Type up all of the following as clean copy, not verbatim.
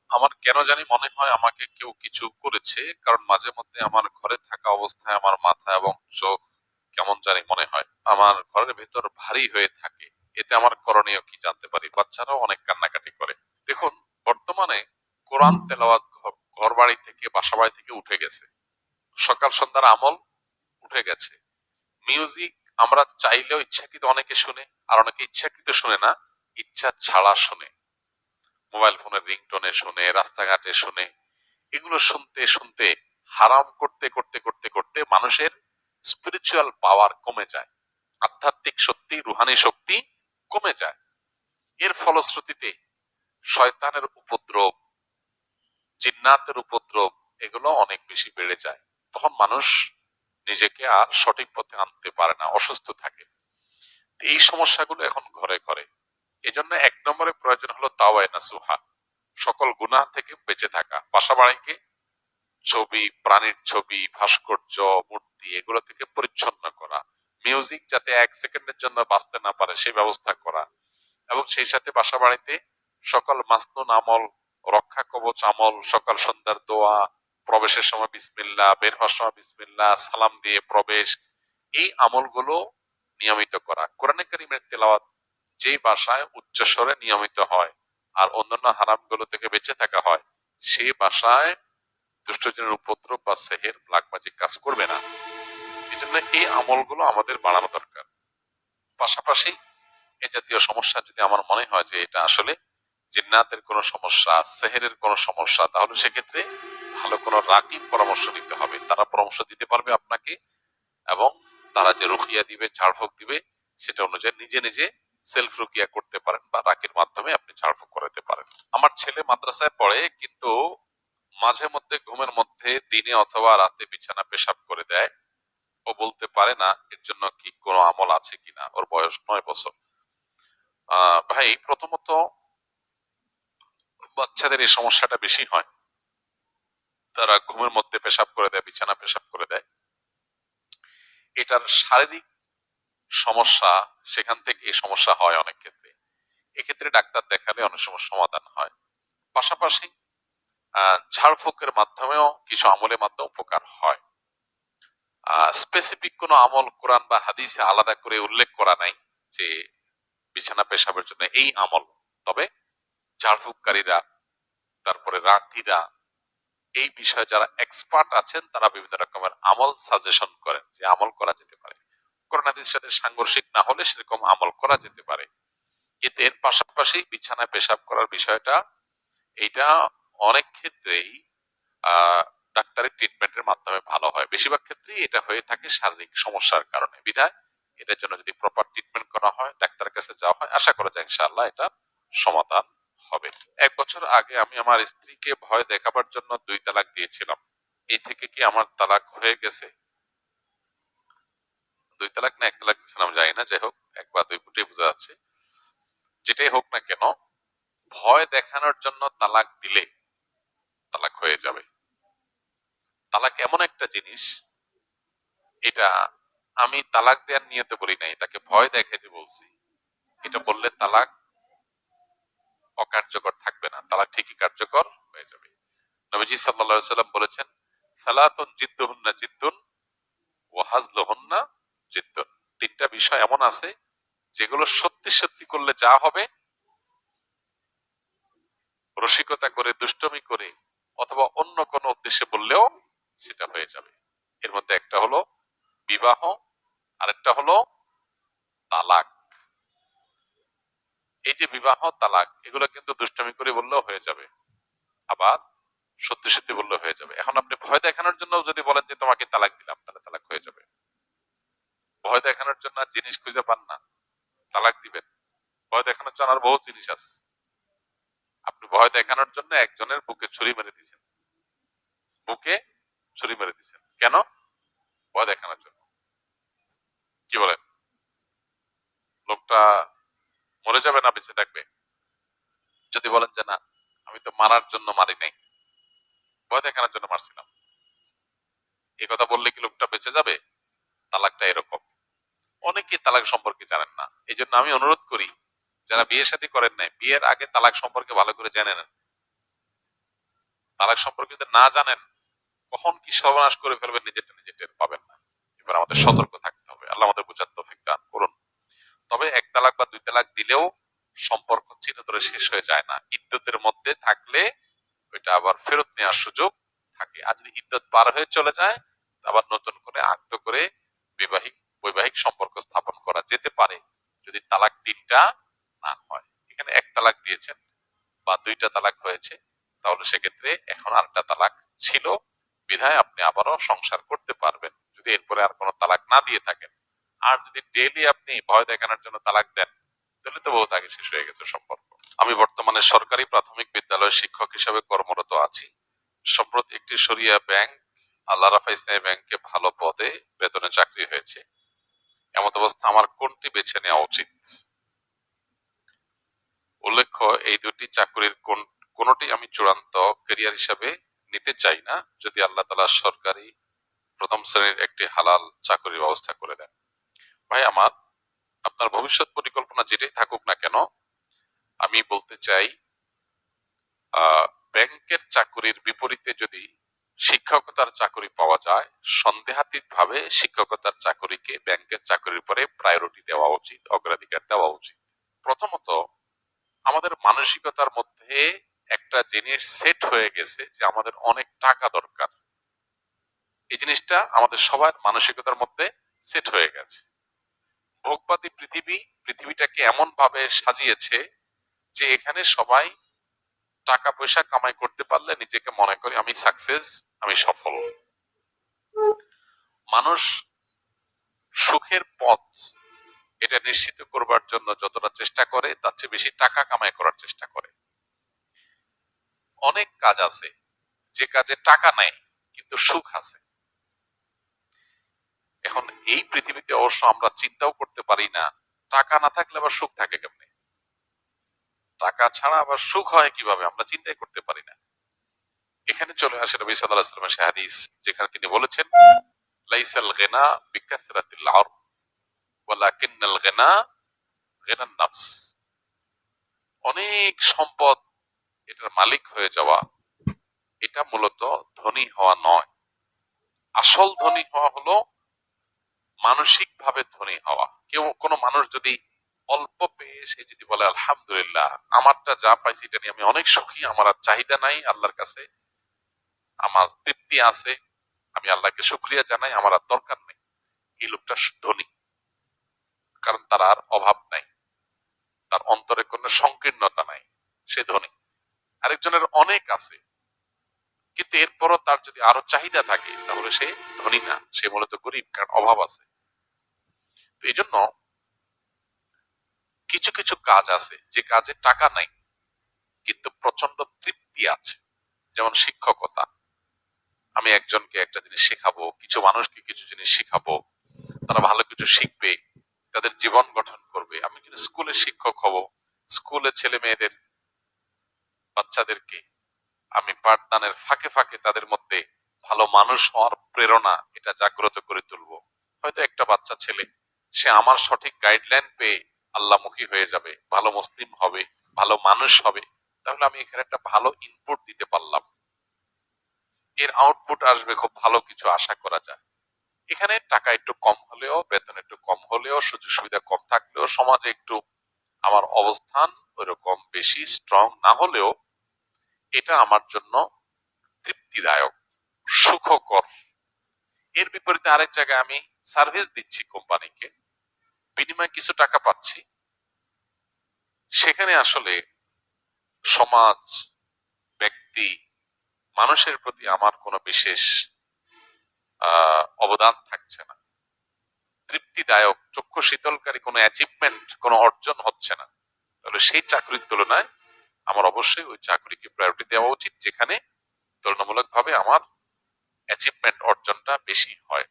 আমার কেন জানি মনে হয় আমাকে কেউ কিছু করেছে, কারণ মাঝে মধ্যে আমার ঘরে থাকা অবস্থায় আমার মাথা এবং চোখ কেমন জানি মনে হয়, আমার ঘরের ভেতর ভারী হয়ে থাকে। এতে আমার করণীয় কি জানতে পারি? বাচ্চারাও অনেক কান্নাকাটি করে। দেখুন, বর্তমানে কোরআন তেলাওয়াত ঘর বাড়ি থেকে, বাসা বাড়ি থেকে উঠে গেছে। সকাল সন্ধ্যার আমল উঠে গেছে। মিউজিক আমরা চাইলেও ইচ্ছাকৃত অনেকে শুনে, আর অনেকে ইচ্ছাকৃত শুনে না, ইচ্ছা ছাড়া শুনে। মোবাইল ফোনের রিংটোনে শুনে, রাস্তাঘাটে শুনে। এগুলো শুনতে শুনতে হারাম করতে করতে করতে করতে মানুষের স্পিরিচুয়াল পাওয়ার কমে যায়। আধ্যাত্মিক শক্তি, রুহানি শক্তি কমে যায়। এর ফলশ্রুতিতে শয়তানের উপদ্রব, জিন্নাতের উপদ্রব, এগুলো অনেক বেশি বেড়ে যায়। তখন মানুষ নিজেকে আর সঠিক পথে আনতে পারে না, অসুস্থ থাকে। এই সমস্যাগুলো এখন ঘরে ঘরে। এজন্য এক নম্বরে প্রয়োজন হলো তাওবায়ে নাসুহা, সকল গুনাহ থেকে বেঁচে থাকা। বাসা বাড়িকে ছবি, প্রাণীর ছবি, ভাস্কর্য, মূর্তি, এগুলো থেকে পরিচ্ছন্ন করা। মিউজিক যাতে 1 সেকেন্ডের জন্য বাঁচতে না পারে সেই ব্যবস্থা করা। এবং সেই সাথে বাসা বাড়িতে সকল মাসনুন আমল, রক্ষা কবচ আমল, সকাল সন্ধ্যার দোয়া, প্রবেশের সময় বিসমিল্লাহ, বের হওয়ার সময় বিসমিল্লাহ, সালাম দিয়ে প্রবেশ, এই আমলগুলো নিয়মিত করা। কোরআনে কারীমের তেলাওয়াত যেই বাসায় উচ্চস্বরে নিয়মিত হয় আর অন্যান্য হারামগুলো থেকে বেঁচে থাকা হয়, সেই বাসায় দুষ্টজনের উপদ্রব বা সেহের, ব্ল্যাক ম্যাজিক কাজ করবে না। এই জন্য এই আমলগুলো আমাদের বাড়ানো দরকার। পাশাপাশি এই জাতীয় সমস্যা যদি আমার মনে হয় যে এটা আসলে জিন্নাতের কোনো সমস্যা, সেহেরের কোনো সমস্যা, তাহলে সেক্ষেত্রে ভালো কোনো রাকিব পরামর্শ নিতে হবে। তারা পরামর্শ দিতে পারবে আপনাকে, এবং তারা যে রুকিয়া দিবে, ঝাড়ফুঁক দিবে, সেটা অনুযায়ী নিজে নিজে সেলফ রুকিয়া করতে পারেন, বা রাকির মাধ্যমে আপনি ঝাড়ফুঁক করাতে পারেন। আমার ছেলে মাদ্রাসায় পড়ে, কিন্তু মাঝে মধ্যে ঘুমের মধ্যে দিনে অথবা রাতে বিছানা পেশাব করে দেয়। ও বলতে পারে না এর জন্য কি কোনো আমল আছে কিনা। ওর বয়স 9 বছর। ভাই, প্রথমত বাচ্চাদের এই সমস্যাটা বেশি হয়। তারা ঘুমের মধ্যে পেশাব করে দেয়, বিছানা পেশাব করে দেয়। এটার শারীরিক সমস্যা, সেখান থেকে এই সমস্যা হয় অনেক ক্ষেত্রে। এক্ষেত্রে ডাক্তার দেখালে অনেক সময় সমাধান হয়। পাশাপাশি ঝাড়ফুঁকের মাধ্যমেও কিছু আমলের মাধ্যমে উপকার হয়। স্পেসিফিক কোনো আমল কোরআন বা হাদিসে আলাদা করে উল্লেখ করা নাই যে বিছানা পেশাবের জন্য এই আমল। তবে ঝাড়ফুঁককারীরা, তারপরে রাঁধিরা, এই বিষয়ে যারা এক্সপার্ট আছেন, তারা বিভিন্ন রকমের আমল সাজেশন করেন যে আমল করা যেতে পারে। কোরআন হাদিসের সাথে সাংঘর্ষিক না হলে সেরকম আমল করা যেতে পারে। কিন্তু এর পাশাপাশি বিছানায় পেশাব করার বিষয়টা, এইটা অনেক ক্ষেত্রেই আহ ডাক্তারের ট্রিটমেন্টের মাধ্যমে ভালো হয়। বেশিরভাগ ক্ষেত্রেই এটা হয়ে থাকে শারীরিক সমস্যার কারণে। বিধায় এটার জন্য যদি প্রপার ট্রিটমেন্ট করা হয়, ডাক্তারের কাছে যাওয়া হয়, আশা করা যায় ইনশাআল্লাহ এটা সমাধান হবে। 1 বছর আগে আমি আমার স্ত্রীকে ভয় দেখাবার জন্য 2 তালাক দিয়েছিলাম। এই থেকে কি আমার তালাক হয়ে গেছে? 2 তালাক না 1 তালাক দিয়েছিলাম জানি না, যাই হোক 1 বা 2 ফুটে বোঝা যাচ্ছে। যেটাই হোক না কেন, ভয় দেখানোর জন্য তালাক দিলে তালাক হয়ে যাবে। তালাক এমন একটা জিনিস, এটা আমি তালাক দেওয়ার নিয়তে বলি নাই, তাকে ভয় দেখাইতে বলছি। এটা বললে তালাক অকার্যকর থাকবে না, তালাক ঠিকই কার্যকর হয়ে যাবে। নবীজি সাল্লাল্লাহু আলাইহি সাল্লাম বলেছেন, সালাতুন জিদ্দুহুন্না জিদ্দুন ওয়া হাজলুহুন্না জিদ্দুন। 3টা বিষয় এমন আছে যেগুলো সত্যি সত্যি করলে যা হবে, রসিকতা করে, দুষ্টমি করে, অথবা অন্য কোনো উদ্দেশ্যে বললেও সেটা হয়ে যাবে। এর মধ্যে একটা হলো বিবাহ, আরেকটা হলো তালাক। এই যে বিবাহ, তালাক, এগুলো কিন্তু দুষ্টমি করে বললেও হয়ে যাবে, আবার সত্যি সত্যি বললেও হয়ে যাবে। এখন আপনি ভয় দেখানোর জন্য যদি বলেন যে তোমাকে তালাক দিলাম, তাহলে তালাক হয়ে যাবে। ভয় দেখানোর জন্য আর জিনিস খুঁজে পান না, তালাক দিবেন। ভয় দেখানোর জন্য আর বহু জিনিস আছে। আপনি ভয় দেখানোর জন্য একজনের বুকে ছুরি মেরে দিচ্ছেন, বুকে ছুরি মেরে দিচ্ছেন কেন? ভয় দেখানোর জন্য। কি বলেন? লোকটা মরে যাবে না বেঁচে থাকবে? যদি বলেন যে না, আমি তো মারার জন্য মারি নাই, ভয় দেখানোর জন্য মারছিলাম, এই কথা বললে কি লোকটা বেঁচে যাবে? তালাকটা এরকম। অনেকে তালাক সম্পর্কে জানেন না। এই জন্য আমি অনুরোধ করি, যারা বিয়ে শাদী করেন নাই, বিয়ের আগে তালাক সম্পর্কে ভালো করে জেনে নেন। তালাক সম্পর্কে যদি না জানেন, কখন কি সর্বনাশ করে ফেলবেন নিজেরটা নিজে টের পাবেন না। এবার আমাদের সতর্ক থাকতে হবে। আল্লাহ আমাদের বোঝার তৌফিক দান করুন। তবে এক তালাক বা দুই তালাক দিলেও সম্পর্ক চিরতরে শেষ হয়ে যায় না। ইদ্যতের মধ্যে থাকলে ওইটা আবার ফেরত নেওয়ার সুযোগ থাকে। আর যদি ইদ্যত পার হয়ে চলে যায়, আবার নতুন করে আত্ম করে বৈবাহিক বৈবাহিক সম্পর্ক স্থাপন করা যেতে পারে, যদি তালাক তিনটা না হয়। এখানে এক তালাক দিয়েছেন বা দুইটা তালাক হয়েছে, তাহলে সেক্ষেত্রে এখন আরেকটা তালাক ছিল, বিধায় আপনি আবারও সংসার করতে পারবেন যদি এরপরে আর কোনো তালাক না দিয়ে থাকেন। আর যদি ডেইলি আপনি ভয় দেখানোর জন্য তালাক দেন, তাহলে তো বহুত আগে শেষ হয়ে গেছে সম্পর্ক। আমি বর্তমানে সরকারি প্রাথমিক বিদ্যালয়ের শিক্ষক হিসেবে কর্মরত আছি। সম্প্রতি একটি শরিয়া ব্যাংক, আল্লাহ রাফা ইসলামী ব্যাংকে ভালো পদে বেতনে চাকরি হয়েছে। এমত অবস্থা আমার কোনটি বেছে নেওয়া উচিত? উল্লেখ্য, এই দুটি চাকরির কোনটি আমি চূড়ান্ত ক্যারিয়ার হিসাবে নিতে চাই না, যদি আল্লাহ তাআলা সরকারি প্রথম শ্রেণীর একটি হালাল চাকরির ব্যবস্থা করে দেন। ভাই আমার, আপনার ভবিষ্যৎ পরিকল্পনা যেটাই থাকুক না কেন, আমি বলতে চাই ব্যাংকের চাকরির বিপরীতে যদি শিক্ষকতার চাকরি পাওয়া যায়, সন্দেহাতীত ভাবে শিক্ষকতার চাকরিকে ব্যাংকের চাকরির পরে প্রায়োরিটি দেওয়া উচিত, অগ্রাধিকার দেওয়া উচিত। প্রথমত, আমাদের মানসিকতার মধ্যে একটা জিনিস সেট হয়ে গেছে যে আমাদের অনেক টাকা দরকার। এই জিনিসটা আমাদের সবার মানসিকতার মধ্যে সেট হয়ে গেছে। ভোগবাদী পৃথিবীটাকে এমন ভাবে সাজিয়েছে যে এখানে সবাই টাকা পয়সা কামাই করতে পারলে নিজেকে মনে করে আমি সাকসেস, আমি সফল। মানুষ সুখের পথ এটা নিশ্চিত করবার জন্য যতটা চেষ্টা করে, তার চেয়ে বেশি টাকা কামাই করার চেষ্টা করে। অনেক কাজ আছে যে কাজে টাকা নেই কিন্তু সুখ আছে। এখন এই পৃথিবীতে অবশ্য আমরা চিন্তাও করতে পারি না টাকা না থাকলে আবার সুখ থাকে কেমনে, টাকা ছাড়া আবার সুখ হয় কিভাবে, আমরা চিন্তাই করতে পারি না। এখানে চলে আসে নবী সাল্লাল্লাহু আলাইহি ওয়াসাল্লামের সেই হাদিস, যেখানে তিনি বলেছেন, লাইসাল গিনা বিকাসরাতিল আরব ওয়ালাকিন্নাল গিনা গিনান নাফস। অনেক সম্পদ, এটার মালিক হয়ে যাওয়া, এটা মূলত ধনী হওয়া নয়। আসল ধনী হওয়া হলো মানসিক ভাবে ধনী হওয়া। কোনো মানুষ যদি অল্প পেয়ে সে যদি বলে আলহামদুলিল্লাহ, আমারটা যা পাইছি এটা নিয়ে আমি অনেক সুখী, আমার আর চাহিদা নাই আল্লাহর কাছে, আমার তৃপ্তি আছে, আমি আল্লাহকে শুকরিয়া জানাই, আমার আর দরকার নেই, এই লোকটা ধনী। কারণ তার আর অভাব নাই, তার অন্তরে কোনো সংকীর্ণতা নাই, সে ধনী। আরেকজনের অনেক আছে কিন্তু এরপরও তার যদি আরো চাহিদা থাকে, তাহলে সে ধনী না, সে মূলত গরিব, কারণ অভাব আছে। তো এই জন্য কিছু কিছু কাজ আছে যে কাজে টাকা নাই কিন্তু প্রচন্ড তৃপ্তি আছে। যেমন শিক্ষকতা, আমি একজনকে একটা জিনিস শেখাবো, কিছু মানুষকে কিছু জিনিস শেখাবো, তারা ভালো কিছু শিখবে, তাদের জীবন গঠন করবে। আমি যদি স্কুলে শিক্ষক হব, স্কুলে ছেলে মেয়েদের, বাচ্চাদেরকে আমি পাঠদানের ফাঁকে ফাঁকে তাদের মধ্যে ভালো মানুষ হওয়ার প্রেরণা এটা জাগ্রত করে তুলবো। হয়তো একটা বাচ্চা ছেলে, সে আমার সঠিক গাইডলাইন পেয়ে আল্লাহমুখী হয়ে যাবে, ভালো মুসলিম হবে, ভালো মানুষ হবে, তাহলে আমি এখানে একটা ভালো ইনপুট দিতে পারলাম, এর আউটপুট আসবে, খুব ভালো কিছু আশা করা যায়। এখানে টাকা একটু কম হলেও, বেতন একটু কম হলেও, সুযোগ সুবিধা কম থাকলেও, সমাজে একটু আমার অবস্থান ওইরকম বেশি স্ট্রং না হলেও, এটা আমার জন্য তৃপ্তিদায়ক, সুখকর। এর বিপরীতে আরেক জায়গায় আমি সার্ভিস দিচ্ছি কোম্পানিকে, বিনিময়ে কিছু টাকা পাচ্ছি, সেখানে আসলে সমাজ, ব্যক্তি, মানুষের প্রতি আমার কোনো বিশেষ অবদান থাকছে না, তৃপ্তিদায়ক, চক্ষু শীতলকারী কোনো অ্যাচিভমেন্ট, কোনো অর্জন হচ্ছে না। তাহলে সেই চাকরির তুলনায় আমার অবশ্যই ওই চাকরিকে প্রায়োরিটি দেওয়া উচিত যেখানে তুলনামূলক ভাবে আমার অ্যাচিভমেন্ট, অর্জনটা বেশি হয়।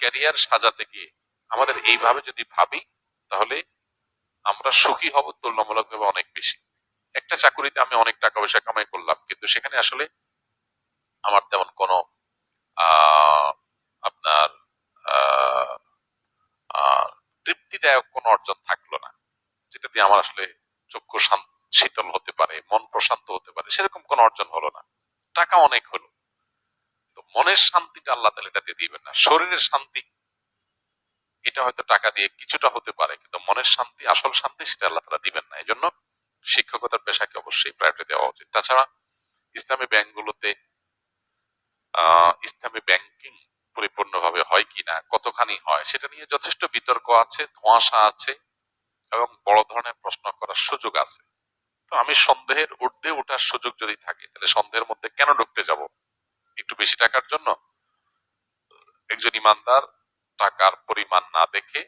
ক্যারিয়ার সাজাতে গিয়ে আমাদের এইভাবে যদি ভাবি, তাহলে আমরা সুখী হব তুলনামূলক ভাবে অনেক বেশি। একটা চাকরিতে আমি অনেক টাকা পয়সা কামাই করলাম কিন্তু সেখানে আসলে আমার তেমন কোনো আহ আপনার আহ আহ তৃপ্তিদায়ক কোনো অর্জন থাকলো না, যেটা দিয়ে আমার আসলে চক্ষু শীতল হতে পারে, মন প্রশান্ত হতে পারে, সেরকম কোনো অর্জন হলো না। টাকা অনেক হলো, তো মনের শান্তিটা আল্লাহ তাআলা এটা দিয়ে দিবেন না। শরীরের শান্তি এটা হয়তো টাকা দিয়ে কিছুটা হতে পারে, কিন্তু মনের শান্তি, আসল শান্তি সেটা আল্লাহ তাআলা দিবেন না। এজন্য শিক্ষকতার পেশাকে অবশ্যই প্রায়োরিটি দেওয়া উচিত। তাছাড়া ইসলামী ব্যাংকগুলোতে ইসলামী ব্যাংকিং পরিপূর্ণভাবে হয় কিনা, কতখানি হয়, সেটা নিয়ে যথেষ্ট বিতর্ক আছে, ধোঁয়াশা আছে এবং বড় ধরনের প্রশ্ন করার সুযোগ আছে। তো আমি সন্দেহের ঊর্ধ্বে ওঠার সুযোগ যদি থাকে, তাহলে সন্দেহের মধ্যে কেন ঢুকতে যাব একটু বেশি টাকার জন্য? একজন ইমানদার টাকার পরিমাণ না দেখে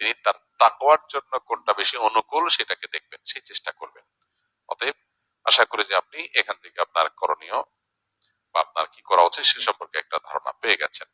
তিনি তার তাকওয়ার জন্য কোনটা বেশি অনুকূল সেটাকে দেখবেন, সেই চেষ্টা করবেন। অতএব আশা করি যে আপনি এখান থেকে আপনার করণীয় বা আপনার কি করা উচিত সে সম্পর্কে একটা ধারণা পেয়ে গেছেন।